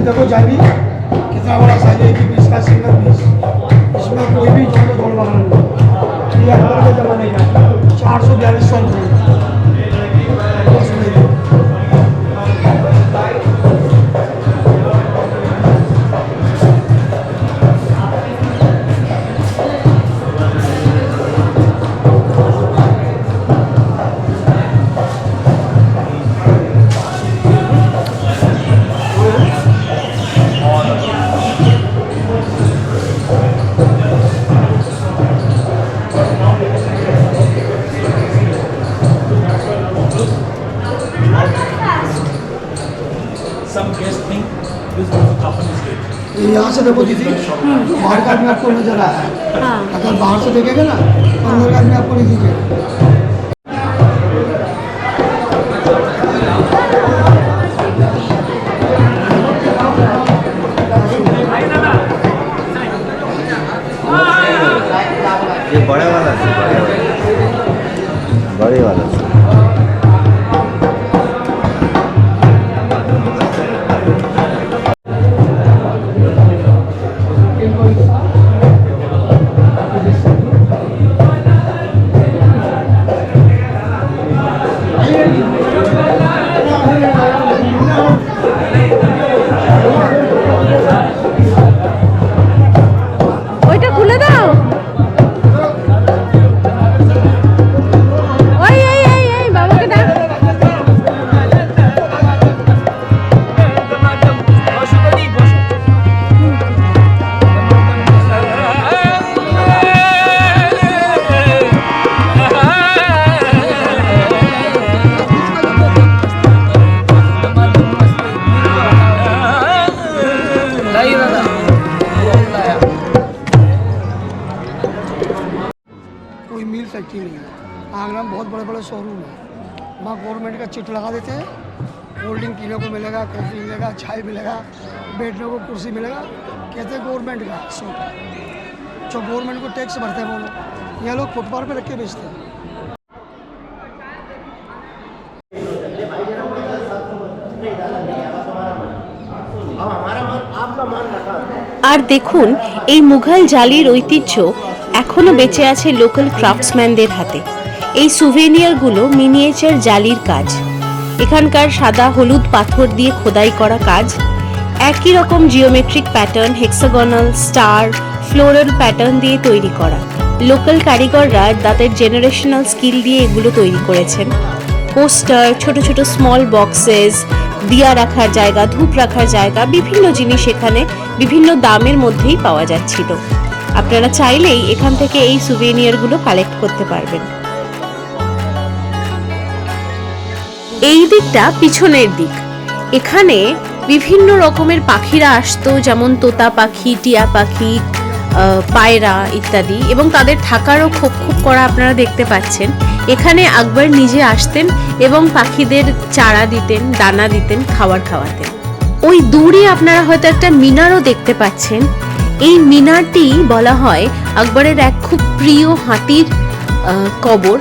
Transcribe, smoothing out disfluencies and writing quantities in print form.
देखो जाली कितना बड़ा साइज है, 20 का सिंगल पीस, इसमें कोई भी जोड़ वाला नहीं। ये अकबर के ज़माने का 442 रुपये। Some guests think this was a couple estate. यहाँ से देखो दीदी, बाहर का आदमी आपको नजर आया है। अगर बाहर से देखेंगे ना तो अंदर का आदमी आपको नहीं दिखेगा। ये बड़े वाला है, बड़े वाला है। ওইটা খুলে দাও। ওই এই এই এই বাবাকে ডাক। कोई मिल फैक्ट्री नहीं है। आगरा में बहुत बड़े बड़े शोरूम है, वहाँ गवर्नमेंट का चिट लगा देते हैं। कोल्ड ड्रिंक पीने को मिलेगा, कॉफ़ी मिलेगा, चाय मिलेगा, बैठने को कुर्सी मिलेगा। कहते हैं गवर्नमेंट का शॉप है, जो गवर्नमेंट को टैक्स भरते हैं वो लोग, ये लोग फुटपाथ पे रख के बेचते हैं। আর দেখুন এই মুঘল জালির ঐতিহ্য এখনো বেঁচে আছে লোকাল ক্রাফটসম্যানদের হাতে। এই সুভেনিয়ারগুলো মিনিয়েচার জালির কাজ, এখানকার সাদা হলুদ পাথর দিয়ে খোদাই করা কাজ, একই রকম geometric pattern, hexagonal, star, floral pattern দিয়ে তৈরি করা। লোকাল কারিগররা তাদের জেনারেশনাল স্কিল দিয়ে এগুলো তৈরি করেছেন। পোস্টার, ছোট ছোট স্মল বক্সেস, দিয়া রাখার জায়গা, ধূপ রাখার জায়গা, বিভিন্ন জিনিস এখানে বিভিন্ন দামের মধ্যেই পাওয়া যাচ্ছিল। আপনারা চাইলেই এখান থেকে এই সুভেনিয়ারগুলো কালেক্ট করতে পারবেন। এই দিকটা পিছনের দিক, এখানে বিভিন্ন রকমের পাখিরা আসতো, যেমন তোতা পাখি, টিয়া পাখি, পায়রা ইত্যাদি, এবং তাদের থাকারও খোপ খোপ করা আপনারা দেখতে পাচ্ছেন। এখানে আকবর নিজে আসতেন এবং পাখিদের চারা দিতেন, দানা দিতেন, খাবার খাওয়াতেন। ওই দূরে আপনারা হয়তো একটা মিনারও দেখতে পাচ্ছেন। এই মিনারটি বলা হয় আকবরের এক খুব প্রিয় হাতির কবর।